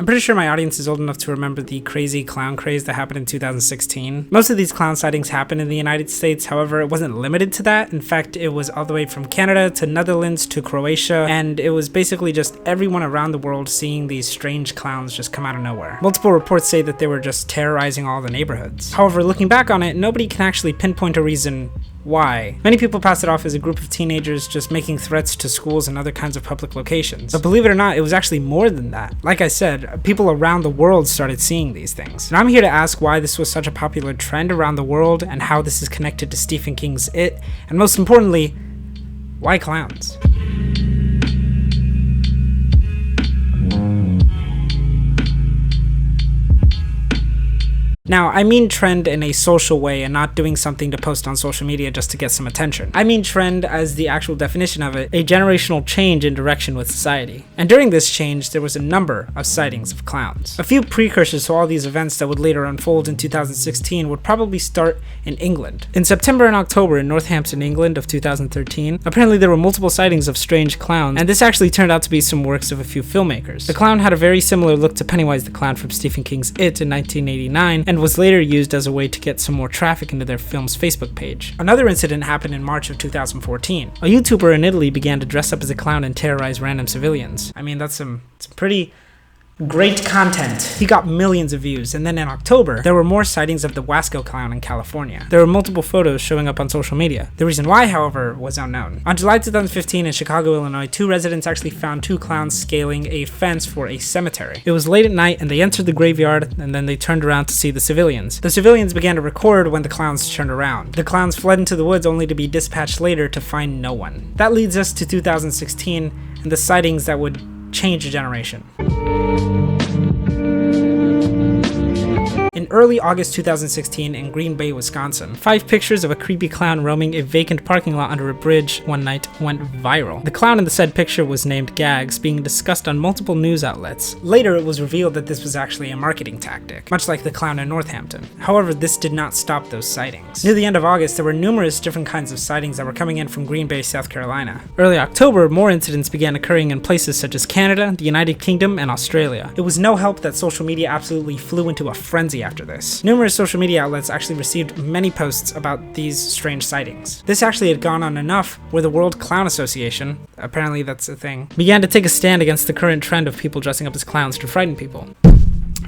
I'm pretty sure my audience is old enough to remember the crazy clown craze that happened in 2016. Most of these clown sightings happened in the United States, however, it wasn't limited to that. In fact, it was all the way from Canada to Netherlands to Croatia, and it was basically just everyone around the world seeing these strange clowns just come out of nowhere. Multiple reports say that they were just terrorizing all the neighborhoods. However, looking back on it, nobody can actually pinpoint a reason why. Many people pass it off as a group of teenagers just making threats to schools and other kinds of public locations. But believe it or not, it was actually more than that. Like I said, people around the world started seeing these things. And I'm here to ask why this was such a popular trend around the world and how this is connected to Stephen King's It, and most importantly, why clowns? Now, I mean trend in a social way and not doing something to post on social media just to get some attention. I mean trend as the actual definition of it, a generational change in direction with society. And during this change, there was a number of sightings of clowns. A few precursors to all these events that would later unfold in 2016 would probably start in England. In September and October in Northampton, England of 2013, apparently there were multiple sightings of strange clowns, and this actually turned out to be some works of a few filmmakers. The clown had a very similar look to Pennywise the Clown from Stephen King's It in 1989, and was later used as a way to get some more traffic into their film's Facebook page. Another incident happened in March of 2014. A YouTuber in Italy began to dress up as a clown and terrorize random civilians. I mean, that's some pretty great content. He got millions of views, and then in October, there were more sightings of the Wasco clown in California. There were multiple photos showing up on social media. The reason why, however, was unknown. On July 2015 in Chicago, Illinois, two residents actually found two clowns scaling a fence for a cemetery. It was late at night, and they entered the graveyard, and then they turned around to see the civilians. The civilians began to record when the clowns turned around. The clowns fled into the woods only to be dispatched later to find no one. That leads us to 2016 and the sightings that would change a generation. In early August 2016 in Green Bay, Wisconsin, 5 pictures of a creepy clown roaming a vacant parking lot under a bridge one night went viral. The clown in the said picture was named Gags, being discussed on multiple news outlets. Later, it was revealed that this was actually a marketing tactic, much like the clown in Northampton. However, this did not stop those sightings. Near the end of August, there were numerous different kinds of sightings that were coming in from Green Bay, South Carolina. Early October, more incidents began occurring in places such as Canada, the United Kingdom, and Australia. It was no help that social media absolutely flew into a frenzy after this. Numerous social media outlets actually received many posts about these strange sightings. This actually had gone on enough where the World Clown Association, apparently that's a thing, began to take a stand against the current trend of people dressing up as clowns to frighten people.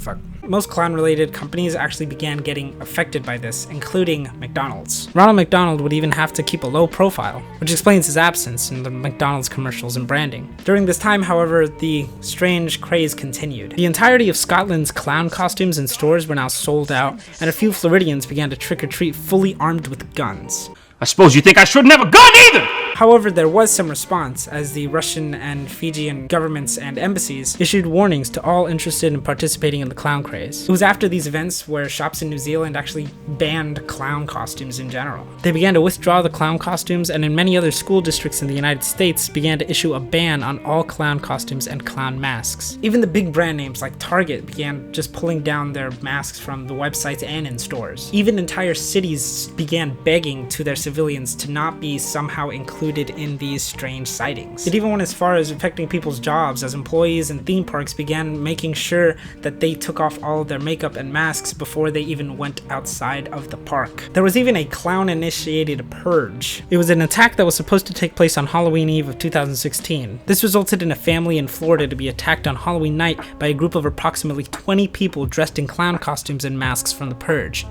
Fuck. Most clown-related companies actually began getting affected by this, including McDonald's. Ronald McDonald would even have to keep a low profile, which explains his absence in the McDonald's commercials and branding. During this time, however, the strange craze continued. The entirety of Scotland's clown costumes in stores were now sold out, and a few Floridians began to trick-or-treat fully armed with guns. I suppose you think I shouldn't have a gun either! However, there was some response, as the Russian and Fijian governments and embassies issued warnings to all interested in participating in the clown craze. It was after these events where shops in New Zealand actually banned clown costumes in general. They began to withdraw the clown costumes, and in many other school districts in the United States began to issue a ban on all clown costumes and clown masks. Even the big brand names like Target began just pulling down their masks from the websites and in stores. Even entire cities began begging to their civilians to not be somehow included in these strange sightings. It even went as far as affecting people's jobs, as employees and theme parks began making sure that they took off all of their makeup and masks before they even went outside of the park. There was even a clown-initiated purge. It was an attack that was supposed to take place on Halloween Eve of 2016. This resulted in a family in Florida to be attacked on Halloween night by a group of approximately 20 people dressed in clown costumes and masks from the purge.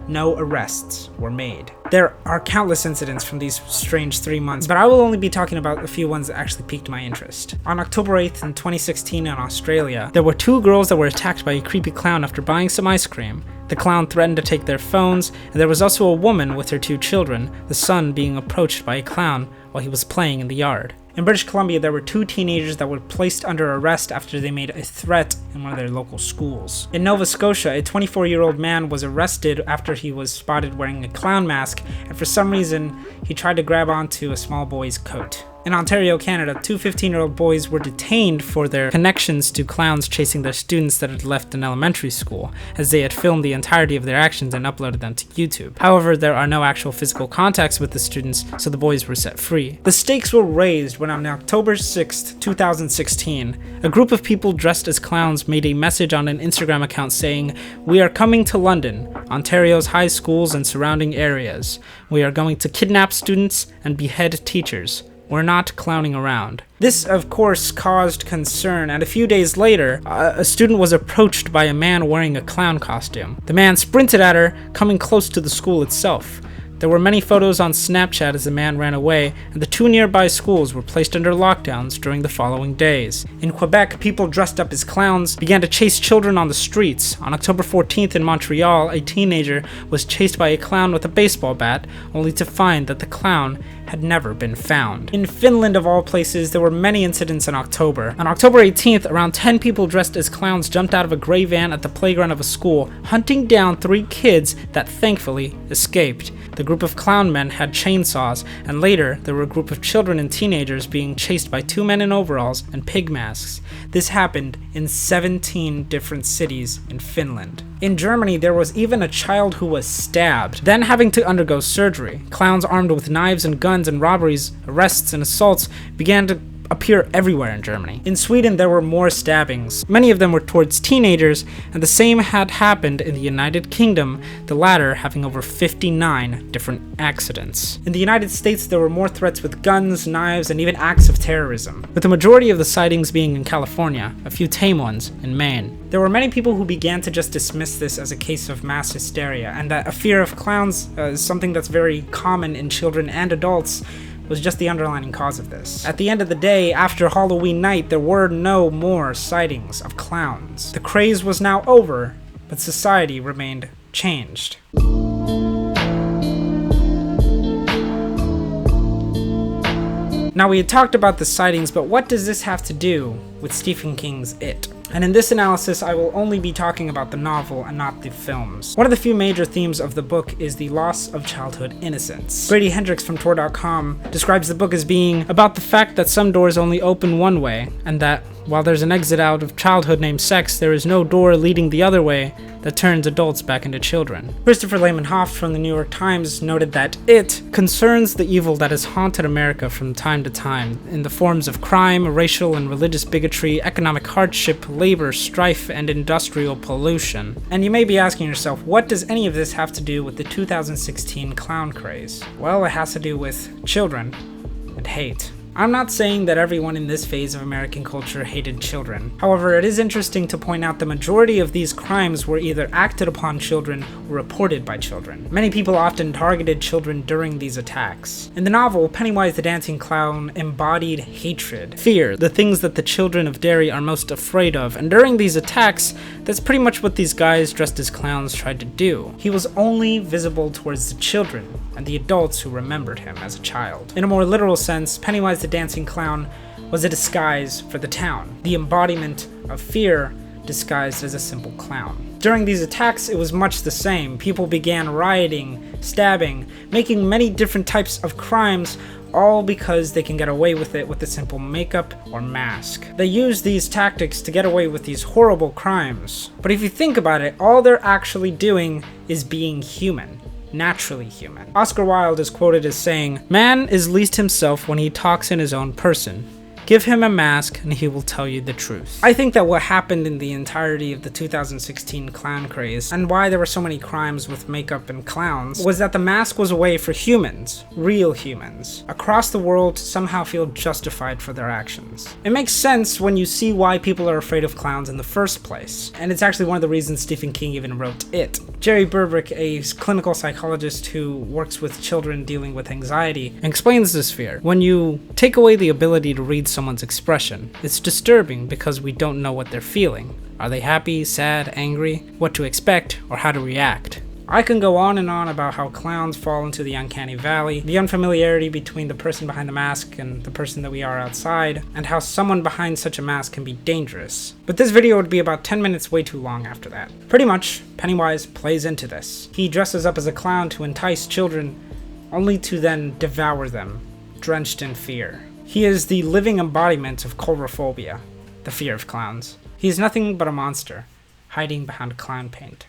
No arrests were made. There are countless incidents from these strange 3 months, but I will only be talking about a few ones that actually piqued my interest. On October 8th in 2016 in Australia, there were 2 girls that were attacked by a creepy clown after buying some ice cream. The clown threatened to take their phones, and there was also a woman with her 2 children, the son being approached by a clown while he was playing in the yard. In British Columbia, there were 2 teenagers that were placed under arrest after they made a threat in one of their local schools. In Nova Scotia, a 24-year-old man was arrested after he was spotted wearing a clown mask, and for some reason, he tried to grab onto a small boy's coat. In Ontario, Canada, two 15-year-old boys were detained for their connections to clowns chasing their students that had left an elementary school, as they had filmed the entirety of their actions and uploaded them to YouTube. However, there are no actual physical contacts with the students, so the boys were set free. The stakes were raised when on October 6, 2016, a group of people dressed as clowns made a message on an Instagram account saying, "We are coming to London, Ontario's high schools and surrounding areas. We are going to kidnap students and behead teachers. We're not clowning around." This, of course, caused concern, and a few days later, a student was approached by a man wearing a clown costume. The man sprinted at her, coming close to the school itself. There were many photos on Snapchat as the man ran away, and the two nearby schools were placed under lockdowns during the following days. In Quebec, people dressed up as clowns began to chase children on the streets. On October 14th in Montreal, a teenager was chased by a clown with a baseball bat, only to find that the clown had never been found. In Finland, of all places, there were many incidents in October. On October 18th, around 10 people dressed as clowns jumped out of a gray van at the playground of a school, hunting down 3 kids that thankfully escaped. The group of clown men had chainsaws, and later there were a group of children and teenagers being chased by 2 men in overalls and pig masks. This happened in 17 different cities in Finland. In Germany, there was even a child who was stabbed, then having to undergo surgery. Clowns armed with knives and guns and robberies, arrests, and assaults began to appear everywhere in Germany. In Sweden, there were more stabbings. Many of them were towards teenagers, and the same had happened in the United Kingdom, the latter having over 59 different accidents. In the United States, there were more threats with guns, knives, and even acts of terrorism, with the majority of the sightings being in California, a few tame ones in Maine. There were many people who began to just dismiss this as a case of mass hysteria, and that a fear of clowns is something that's very common in children and adults, was just the underlying cause of this. At the end of the day, after Halloween night, there were no more sightings of clowns. The craze was now over, but society remained changed. Now, we had talked about the sightings, but what does this have to do with Stephen King's It? And in this analysis, I will only be talking about the novel and not the films. One of the few major themes of the book is the loss of childhood innocence. Brady Hendricks from Tor.com describes the book as being about the fact that some doors only open one way, and that while there's an exit out of childhood named sex, there is no door leading the other way that turns adults back into children. Christopher Lehman Hoft from the New York Times noted that It concerns the evil that has haunted America from time to time in the forms of crime, racial and religious bigotry, economic hardship, labor, strife, and industrial pollution. And you may be asking yourself, what does any of this have to do with the 2016 clown craze? Well, it has to do with children and hate. I'm not saying that everyone in this phase of American culture hated children. However, it is interesting to point out the majority of these crimes were either acted upon children or reported by children. Many people often targeted children during these attacks. In the novel, Pennywise the Dancing Clown embodied hatred, fear, the things that the children of Derry are most afraid of, and during these attacks, that's pretty much what these guys dressed as clowns tried to do. He was only visible towards the children and the adults who remembered him as a child. In a more literal sense, Pennywise the Dancing Clown was a disguise for the town, the embodiment of fear disguised as a simple clown. During these attacks, it was much the same. People began rioting, stabbing, making many different types of crimes, all because they can get away with it with a simple makeup or mask. They use these tactics to get away with these horrible crimes. But if you think about it, all they're actually doing is being human. Naturally human. Oscar Wilde is quoted as saying, "Man is least himself when he talks in his own person. Give him a mask and he will tell you the truth." I think that what happened in the entirety of the 2016 clown craze, and why there were so many crimes with makeup and clowns, was that the mask was a way for humans, real humans, across the world to somehow feel justified for their actions. It makes sense when you see why people are afraid of clowns in the first place, and it's actually one of the reasons Stephen King even wrote It. Jerry Burbrick, a clinical psychologist who works with children dealing with anxiety, explains this fear. When you take away the ability to read someone's expression, it's disturbing because we don't know what they're feeling. Are they happy, sad, angry? What to expect, or how to react? I can go on and on about how clowns fall into the uncanny valley, the unfamiliarity between the person behind the mask and the person that we are outside, and how someone behind such a mask can be dangerous. But this video would be about 10 minutes way too long after that. Pretty much, Pennywise plays into this. He dresses up as a clown to entice children, only to then devour them, drenched in fear. He is the living embodiment of coulrophobia, the fear of clowns. He is nothing but a monster, hiding behind clown paint.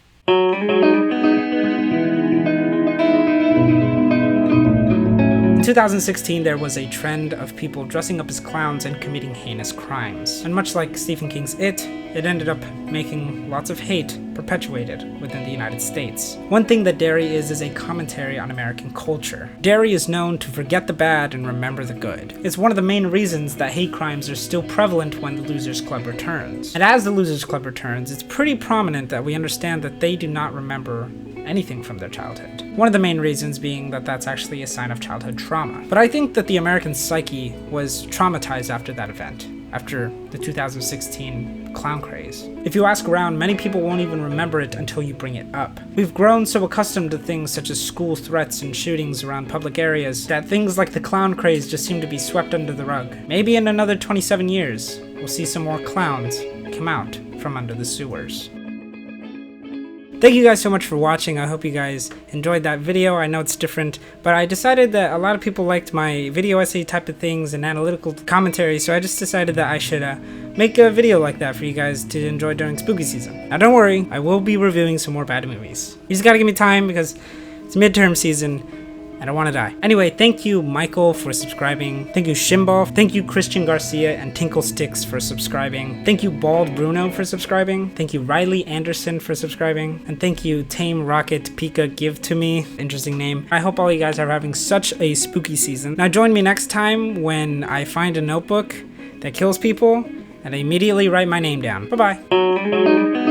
In 2016, there was a trend of people dressing up as clowns and committing heinous crimes. And much like Stephen King's It ended up making lots of hate perpetuated within the United States. One thing that Derry is a commentary on American culture. Derry is known to forget the bad and remember the good. It's one of the main reasons that hate crimes are still prevalent when the Losers Club returns. And as the Losers Club returns, it's pretty prominent that we understand that they do not remember anything from their childhood. One of the main reasons being that that's actually a sign of childhood trauma. But I think that the American psyche was traumatized after that event, after the 2016 clown craze. If you ask around, many people won't even remember it until you bring it up. We've grown so accustomed to things such as school threats and shootings around public areas that things like the clown craze just seem to be swept under the rug. Maybe in another 27 years, we'll see some more clowns come out from under the sewers. Thank you guys so much for watching. I hope you guys enjoyed that video. I know it's different, but I decided that a lot of people liked my video essay type of things and analytical commentary, so I just decided that I should make a video like that for you guys to enjoy during spooky season. Now don't worry, I will be reviewing some more bad movies. You just gotta give me time because it's midterm season and I want to die. Anyway, thank you Michael for subscribing. Thank you Shimbal. Thank you Christian Garcia and Tinkle Sticks for subscribing. Thank you Bald Bruno for subscribing. Thank you Riley Anderson for subscribing. And thank you Tame Rocket Pika Give To Me. Interesting name. I hope all you guys are having such a spooky season. Now join me next time when I find a notebook that kills people and I immediately write my name down. Bye-bye.